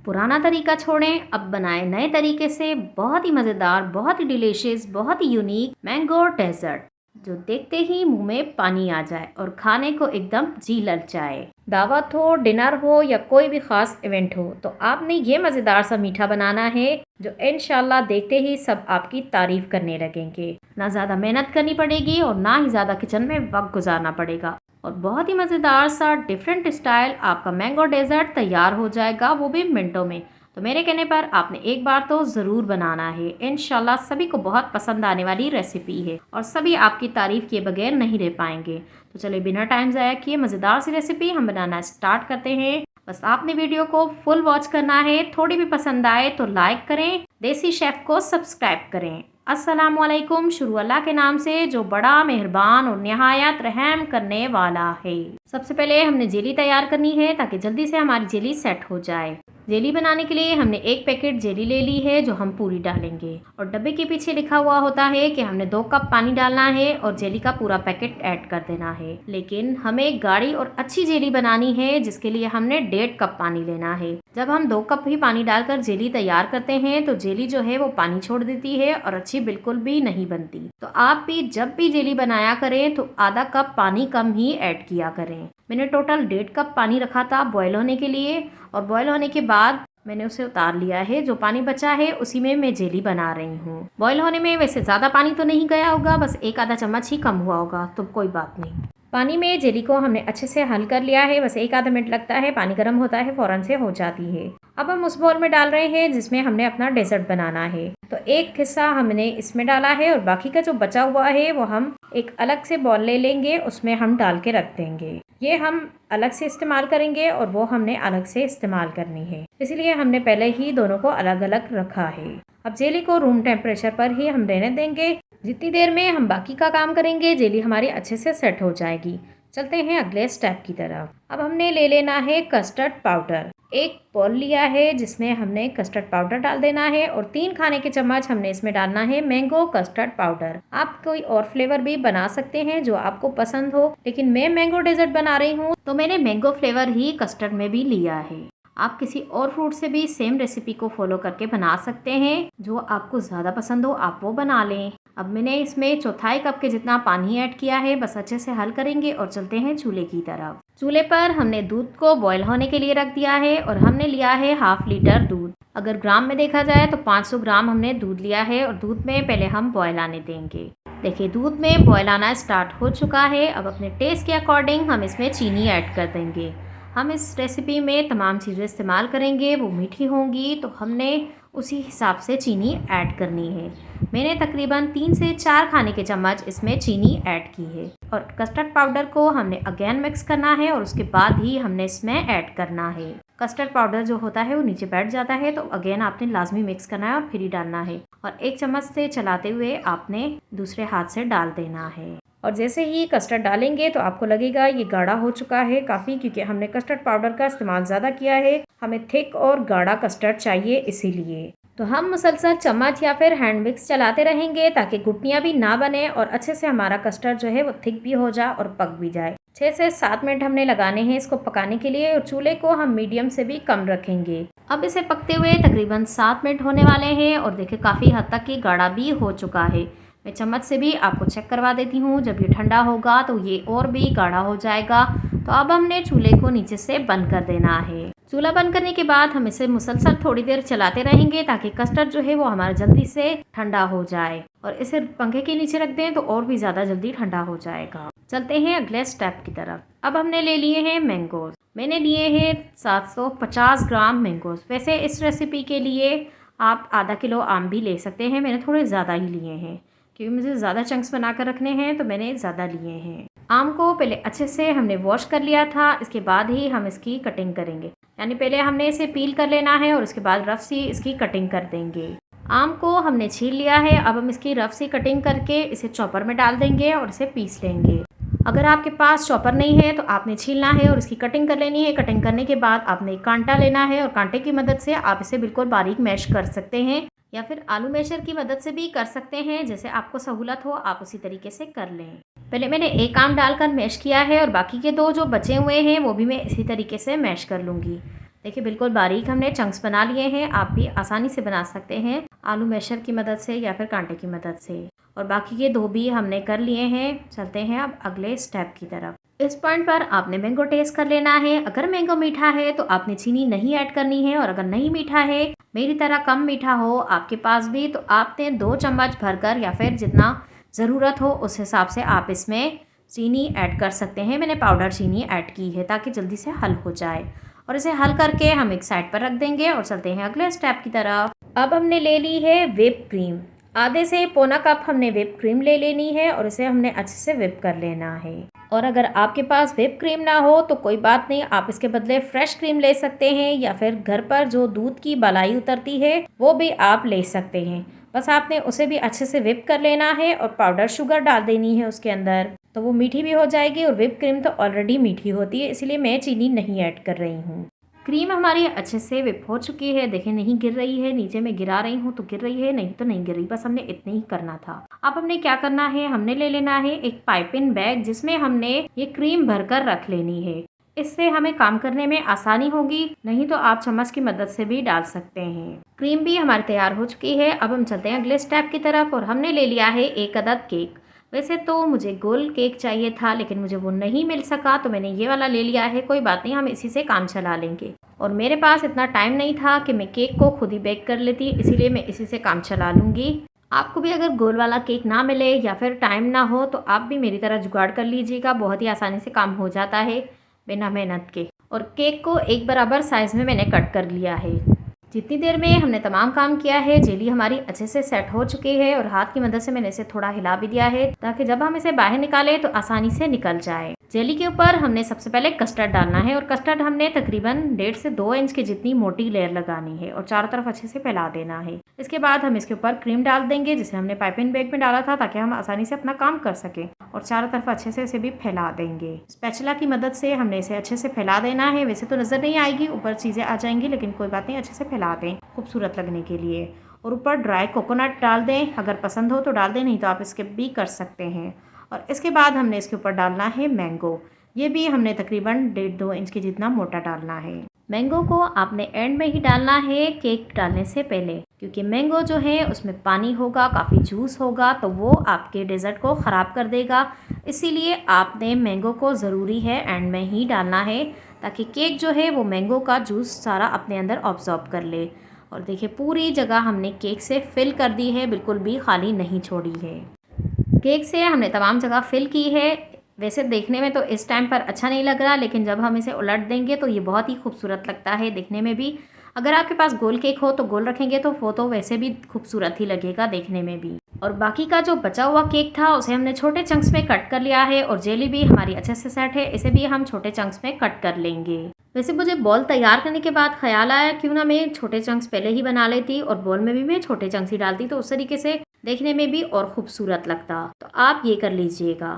पुराना तरीका छोड़ें, अब बनाएं नए तरीके से बहुत ही मज़ेदार, बहुत ही डिलीशियस, बहुत ही यूनिक मैंगो डेजर्ट, जो देखते ही मुंह में पानी आ जाए और खाने को एकदम जी ललचाए। दावत हो, डिनर हो या कोई भी ख़ास इवेंट हो, तो आपने ये मज़ेदार सा मीठा बनाना है जो इंशाल्लाह देखते ही सब आपकी तारीफ़ करने लगेंगे। ना ज़्यादा मेहनत करनी पड़ेगी और ना ही ज़्यादा किचन में वक्त गुजारना पड़ेगा और बहुत ही मज़ेदार सा डिफरेंट स्टाइल आपका मैंगो डेजर्ट तैयार हो जाएगा, वो भी मिनटों में। तो मेरे कहने पर आपने एक बार तो ज़रूर बनाना है। इंशाल्लाह सभी को बहुत पसंद आने वाली रेसिपी है और सभी आपकी तारीफ़ किए बगैर नहीं रह पाएंगे। तो चलिए बिना टाइम ज़ाया किए मज़ेदार सी रेसिपी हम बनाना स्टार्ट करते हैं। बस आपने वीडियो को फुल वॉच करना है। थोड़ी भी पसंद आए तो लाइक करें, देसी शेफ़ को सब्सक्राइब करें। अस्सलामुअलैकुम। शुरू अल्लाह के नाम से जो बड़ा मेहरबान और निहायत रहम करने वाला है। सबसे पहले हमने जेली तैयार करनी है ताकि जल्दी से हमारी जेली सेट हो जाए। जेली बनाने के लिए हमने एक पैकेट जेली ले ली है जो हम पूरी डालेंगे और डब्बे के पीछे लिखा हुआ होता है कि हमने 2 कप पानी डालना है और जेली का पूरा पैकेट ऐड कर देना है। लेकिन हमें गाढ़ी और अच्छी जेली बनानी है जिसके लिए हमने 1.5 कप पानी लेना है। जब हम 2 कप ही पानी डालकर जेली तैयार करते हैं तो जेली जो है वो पानी छोड़ देती है और अच्छी बिल्कुल भी नहीं बनती। तो आप भी जब भी जेली बनाया करें तो आधा कप पानी कम ही ऐड किया करें। मैंने टोटल 1.5 कप पानी रखा था बॉयल होने के लिए और बॉयल होने के बाद मैंने उसे उतार लिया है। जो पानी बचा है उसी में मैं जेली बना रही हूँ। बॉयल होने में वैसे ज़्यादा पानी तो नहीं गया होगा, बस 1 आधा चम्मच ही कम हुआ होगा, तो कोई बात नहीं। पानी में जेली को हमने अच्छे से हल कर लिया है, बस 1 आधा मिनट लगता है। पानी गर्म होता है, फ़ौरन से हो जाती है। अब हम उस बाउल में डाल रहे हैं जिसमें हमने अपना डेजर्ट बनाना है। तो एक हिस्सा हमने इसमें डाला है और बाकी का जो बचा हुआ है वो हम एक अलग से बाउल ले लेंगे, उसमें हम डाल के रख देंगे। ये हम अलग से इस्तेमाल करेंगे और वो हमने अलग से इस्तेमाल करनी है, इसलिए हमने पहले ही दोनों को अलग अलग रखा है। अब जेली को रूम टेम्परेचर पर ही हम रहने देंगे। जितनी देर में हम बाकी का काम करेंगे जेली हमारी अच्छे से सेट हो जाएगी। चलते हैं अगले स्टेप की तरफ। अब हमने ले लेना है कस्टर्ड पाउडर। एक बाउल लिया है जिसमें हमने कस्टर्ड पाउडर डाल देना है और 3 खाने के चम्मच हमने इसमें डालना है मैंगो कस्टर्ड पाउडर। आप कोई और फ्लेवर भी बना सकते हैं जो आपको पसंद हो, लेकिन मैं मैंगो डेजर्ट बना रही हूँ तो मैंने मैंगो फ्लेवर ही कस्टर्ड में भी लिया है। आप किसी और फ्रूट से भी सेम रेसिपी को फॉलो करके बना सकते हैं। जो आपको ज़्यादा पसंद हो आप वो बना लें। अब मैंने इसमें 1/4 कप के जितना पानी ऐड किया है, बस अच्छे से हल करेंगे और चलते हैं चूल्हे की तरफ। चूल्हे पर हमने दूध को बॉयल होने के लिए रख दिया है और हमने लिया है 1/2 लीटर दूध। अगर ग्राम में देखा जाए तो 500 ग्राम हमने दूध लिया है और दूध में पहले हम बॉयल आने देंगे। देखिए दूध में बॉयल आना स्टार्ट हो चुका है। अब अपने टेस्ट के अकॉर्डिंग हम इसमें चीनी ऐड कर देंगे। हम इस रेसिपी में तमाम चीज़ें इस्तेमाल करेंगे, वो मीठी होंगी तो हमने उसी हिसाब से चीनी ऐड करनी है। मैंने तकरीबन 3 से 4 खाने के चम्मच इसमें चीनी ऐड की है और कस्टर्ड पाउडर को हमने अगेन मिक्स करना है और उसके बाद ही हमने इसमें ऐड करना है। कस्टर्ड पाउडर जो होता है वो नीचे बैठ जाता है, तो अगेन आपने लाजमी मिक्स करना है और फिर ही डालना है और 1 चम्मच से चलाते हुए आपने दूसरे हाथ से डाल देना है। और जैसे ही कस्टर्ड डालेंगे तो आपको लगेगा ये गाढ़ा हो चुका है काफ़ी, क्योंकि हमने कस्टर्ड पाउडर का इस्तेमाल ज़्यादा किया है। हमें थिक और गाढ़ा कस्टर्ड चाहिए, इसीलिए तो हम मुसलसल चम्मच या फिर हैंड मिक्स चलाते रहेंगे ताकि गुठलियाँ भी ना बने और अच्छे से हमारा कस्टर्ड जो है वो थिक भी हो जाए और पक भी जाए। 6 से 7 मिनट हमने लगाने हैं इसको पकाने के लिए और चूल्हे को हम मीडियम से भी कम रखेंगे। अब इसे पकते हुए तकरीबन 7 मिनट होने वाले हैं और देखिए काफ़ी हद तक ये गाढ़ा भी हो चुका है। मैं चम्मच से भी आपको चेक करवा देती हूँ। जब ये ठंडा होगा तो ये और भी गाढ़ा हो जाएगा। तो अब हमने चूल्हे को नीचे से बंद कर देना है। चूल्हा बंद करने के बाद हम इसे मुसलसल थोड़ी देर चलाते रहेंगे ताकि कस्टर्ड जो है वो हमारा जल्दी से ठंडा हो जाए और इसे पंखे के नीचे रख दें तो और भी ज़्यादा जल्दी ठंडा हो जाएगा। चलते हैं अगले स्टेप की तरफ। अब हमने ले लिए हैं मैंगोज। मैंने लिए हैं 750 ग्राम मैंगोज। वैसे इस रेसिपी के लिए आप आधा किलो आम भी ले सकते हैं, मैंने थोड़े ज़्यादा ही लिए हैं क्योंकि मुझे ज़्यादा चंक्स बनाकर रखने हैं तो मैंने ज़्यादा लिए हैं। आम को पहले अच्छे से हमने वॉश कर लिया था, इसके बाद ही हम इसकी कटिंग करेंगे। यानी पहले हमने इसे पील कर लेना है और उसके बाद रफ सी इसकी कटिंग कर देंगे। आम को हमने छील लिया है, अब हम इसकी रफ सी कटिंग करके इसे चॉपर में डाल देंगे और इसे पीस लेंगे। अगर आपके पास चॉपर नहीं है तो आपने छीलना है और इसकी कटिंग कर लेनी है। कटिंग करने के बाद आपने एक कांटा लेना है और कांटे की मदद से आप इसे बिल्कुल बारीक मैश कर सकते हैं या फिर आलू मैशर की मदद से भी कर सकते हैं। जैसे आपको सहूलत हो आप उसी तरीके से कर लें। पहले मैंने एक आम डालकर मैश किया है और बाकी के 2 जो बचे हुए हैं वो भी मैं इसी तरीके से मैश कर लूँगी। देखिए बिल्कुल बारीक हमने चंक्स बना लिए हैं। आप भी आसानी से बना सकते हैं आलू मैशर की मदद से या फिर कांटे की मदद से। और बाकी के 2 भी हमने कर लिए हैं। चलते हैं अब अगले स्टेप की तरफ। इस पॉइंट पर आपने मैंगो टेस्ट कर लेना है। अगर मैंगो मीठा है तो आपने चीनी नहीं ऐड करनी है, और अगर नहीं मीठा है, मेरी तरह कम मीठा हो आपके पास भी, तो आपने 2 चम्मच भरकर या फिर जितना ज़रूरत हो उस हिसाब से आप इसमें चीनी ऐड कर सकते हैं। मैंने पाउडर चीनी ऐड की है ताकि जल्दी से हल हो जाए। और इसे हल करके हम एक साइड पर रख देंगे और चलते हैं अगले स्टेप की तरफ। अब हमने ले ली है व्हिप क्रीम। आधे से पौना कप हमने व्हिप क्रीम ले लेनी है और इसे हमने अच्छे से व्हिप कर लेना है। और अगर आपके पास व्हिप क्रीम ना हो तो कोई बात नहीं, आप इसके बदले फ्रेश क्रीम ले सकते हैं, या फिर घर पर जो दूध की मलाई उतरती है वो भी आप ले सकते हैं। बस आपने उसे भी अच्छे से व्हिप कर लेना है और पाउडर शुगर डाल देनी है उसके अंदर, तो वो मीठी भी हो जाएगी। और व्हिप क्रीम तो ऑलरेडी मीठी होती है, इसलिए मैं चीनी नहीं ऐड कर रही हूँ। क्रीम हमारी अच्छे से व्हिप हो चुकी है। देखिए नहीं गिर रही है, नीचे में गिरा रही हूँ तो गिर रही है, नहीं तो नहीं गिर रही। बस हमने इतने ही करना था। अब हमने क्या करना है, हमने ले लेना है एक पाइपिंग बैग जिसमें हमने ये क्रीम भरकर रख लेनी है। इससे हमें काम करने में आसानी होगी, नहीं तो आप चम्मच की मदद से भी डाल सकते हैं। क्रीम भी हमारी तैयार हो चुकी है। अब हम चलते हैं अगले स्टेप की तरफ। और हमने ले लिया है 1 अदद केक। वैसे तो मुझे गोल केक चाहिए था, लेकिन मुझे वो नहीं मिल सका, तो मैंने ये वाला ले लिया है। कोई बात नहीं, हम इसी से काम चला लेंगे। और मेरे पास इतना टाइम नहीं था कि मैं केक को खुद ही बेक कर लेती, इसीलिए मैं इसी से काम चला लूँगी। आपको भी अगर गोल वाला केक ना मिले या फिर टाइम ना हो तो आप भी मेरी तरह जुगाड़ कर लीजिएगा। बहुत ही आसानी से काम हो जाता है बिना मेहनत के। और केक को एक बराबर साइज़ में मैंने कट कर लिया है। जितनी देर में हमने तमाम काम किया है, जेली हमारी अच्छे से सेट हो चुकी है। और हाथ की मदद से मैंने इसे थोड़ा हिला भी दिया है ताकि जब हम इसे बाहर निकालें तो आसानी से निकल जाए। जेली के ऊपर हमने सबसे पहले कस्टर्ड डालना है। और कस्टर्ड हमने तकरीबन 1.5 से 2 इंच की जितनी मोटी लेयर लगानी है और चारों तरफ अच्छे से फैला देना है। इसके बाद हम इसके ऊपर क्रीम डाल देंगे जिसे हमने पाइपिंग बैग में डाला था, ताकि हम आसानी से अपना काम कर सकें। और चारों तरफ अच्छे से इसे भी फैला देंगे। स्पैचुला की मदद से हमने इसे अच्छे से फैला देना है। वैसे तो नज़र नहीं आएगी, ऊपर चीज़ें आ जाएंगी, लेकिन कोई बात नहीं, अच्छे से फैला दें खूबसूरत लगने के लिए। और ऊपर ड्राई कोकोनट डाल दें, अगर पसंद हो तो डाल दें, नहीं तो आप स्किप भी कर सकते हैं। और इसके बाद हमने इसके ऊपर डालना है मैंगो। ये भी हमने तकरीबन 1.5-2 इंच के जितना मोटा डालना है। मैंगो को आपने एंड में ही डालना है केक डालने से पहले, क्योंकि मैंगो जो है उसमें पानी होगा, काफ़ी जूस होगा, तो वो आपके डेज़र्ट को ख़राब कर देगा। इसीलिए आपने मैंगो को ज़रूरी है एंड में ही डालना है, ताकि केक जो है वो मैंगो का जूस सारा अपने अंदर ऑब्जॉर्ब कर ले। और देखिए पूरी जगह हमने केक से फिल कर दी है, बिल्कुल भी खाली नहीं छोड़ी है। केक से हमने तमाम जगह फिल की है। वैसे देखने में तो इस टाइम पर अच्छा नहीं लग रहा, लेकिन जब हम इसे उलट देंगे तो ये बहुत ही खूबसूरत लगता है देखने में भी। अगर आपके पास गोल केक हो तो गोल रखेंगे तो वो तो वैसे भी खूबसूरत ही लगेगा देखने में भी। और बाकी का जो बचा हुआ केक था उसे हमने छोटे चंक्स में कट कर लिया है। और जेली भी हमारी अच्छे से सेट है, इसे भी हम छोटे चंक्स में कट कर लेंगे। वैसे मुझे बॉल तैयार करने के बाद ख्याल आया क्यों ना मैं छोटे चंक्स पहले ही बना लेती और बॉल में भी मैं छोटे चंक्स ही डालती, तो उस तरीके से देखने में भी और खूबसूरत लगता। तो आप ये कर लीजिएगा।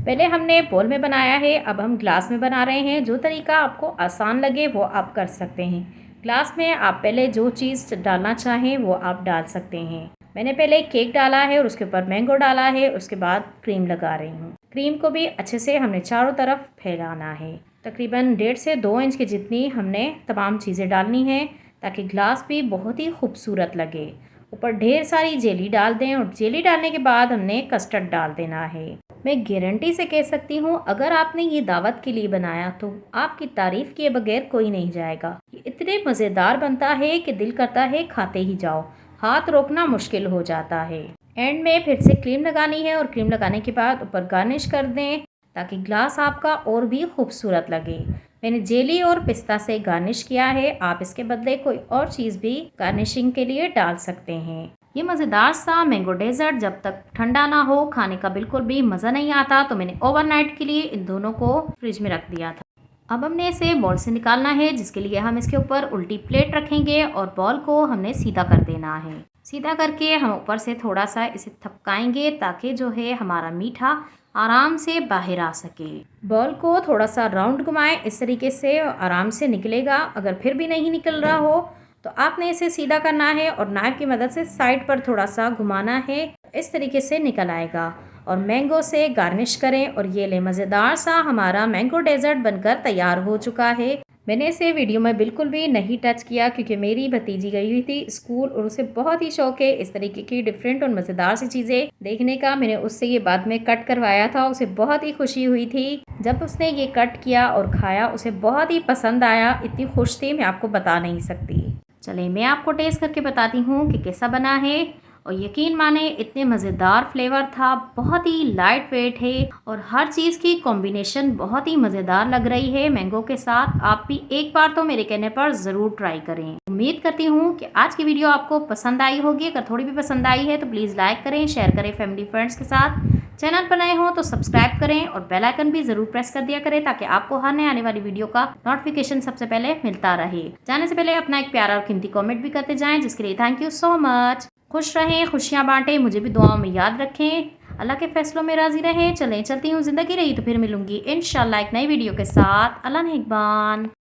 पहले हमने बॉल में बनाया है, अब हम ग्लास में बना रहे हैं। जो तरीका आपको आसान लगे वो आप कर सकते हैं। ग्लास में आप पहले जो चीज़ डालना चाहें वो आप डाल सकते हैं। मैंने पहले केक डाला है और उसके ऊपर मैंगो डाला है, उसके बाद क्रीम लगा रही हूँ। क्रीम को भी अच्छे से हमने चारों तरफ फैलाना है। तकरीबन 1.5 से 2 इंच की जितनी हमने तमाम चीज़ें डालनी है, ताकि ग्लास भी बहुत ही खूबसूरत लगे। ऊपर ढेर सारी जेली डाल दें और जेली डालने के बाद हमने कस्टर्ड डाल देना है। मैं गारंटी से कह सकती हूँ अगर आपने ये दावत के लिए बनाया तो आपकी तारीफ़ किए बगैर कोई नहीं जाएगा। ये इतने मज़ेदार बनता है कि दिल करता है खाते ही जाओ, हाथ रोकना मुश्किल हो जाता है। एंड में फिर से क्रीम लगानी है और क्रीम लगाने के बाद ऊपर गार्निश कर दें, ताकि ग्लास आपका और भी खूबसूरत लगे। मैंने जेली और पिस्ता से गार्निश किया है, आप इसके बदले कोई और चीज़ भी गार्निशिंग के लिए डाल सकते हैं। ये मज़ेदार सा मैंगो डेजर्ट जब तक ठंडा ना हो खाने का बिल्कुल भी मज़ा नहीं आता, तो मैंने ओवरनाइट के लिए इन दोनों को फ्रिज में रख दिया था। अब हमने इसे बॉल से निकालना है, जिसके लिए हम इसके ऊपर उल्टी प्लेट रखेंगे और बॉल को हमने सीधा कर देना है। सीधा करके हम ऊपर से थोड़ा सा इसे थपकाएंगे, ताकि जो है हमारा मीठा आराम से बाहर आ सके। बॉल को थोड़ा सा राउंड घुमाएं, इस तरीके से आराम से निकलेगा। अगर फिर भी नहीं निकल रहा हो तो आपने इसे सीधा करना है और नाइफ की मदद से साइड पर थोड़ा सा घुमाना है, इस तरीके से निकल आएगा। और मैंगो से गार्निश करें और ये ले मज़ेदार सा हमारा मैंगो डेजर्ट बनकर तैयार हो चुका है। मैंने इसे वीडियो में बिल्कुल भी नहीं टच किया क्योंकि मेरी भतीजी गई हुई थी स्कूल और उसे बहुत ही शौक है इस तरीके की डिफरेंट और मज़ेदार सी चीज़ें देखने का। मैंने उससे ये बाद में कट करवाया था, उसे बहुत ही खुशी हुई थी जब उसने ये कट किया और खाया, उसे बहुत ही पसंद आया। इतनी खुश थी मैं आपको बता नहीं सकती। चलिए मैं आपको टेस्ट करके बताती हूँ कि कैसा बना है, और यकीन माने इतने मज़ेदार फ्लेवर था, बहुत ही लाइट वेट है और हर चीज़ की कॉम्बिनेशन बहुत ही मज़ेदार लग रही है मैंगो के साथ। आप भी एक बार तो मेरे कहने पर ज़रूर ट्राई करें। उम्मीद करती हूँ कि आज की वीडियो आपको पसंद आई होगी। अगर थोड़ी भी पसंद आई है तो प्लीज़ लाइक करें, शेयर करें फैमिली फ्रेंड्स के साथ। चैनल पर नए हो तो सब्सक्राइब करें और बेल आइकन भी जरूर प्रेस कर दिया करें ताकि आपको हर नए आने वाली वीडियो का नोटिफिकेशन सबसे पहले मिलता रहे। जाने से पहले अपना एक प्यारा और कीमती कमेंट भी करते जाएं, जिसके लिए थैंक यू सो मच। खुश रहें, खुशियां बांटें, मुझे भी दुआओं में याद रखें, अल्लाह के फैसलों में राजी रहें। चलें चलती हूँ, जिंदगी रही तो फिर मिलूंगी इंशाल्लाह एक नई वीडियो के साथ। अल्लाह नेगबान।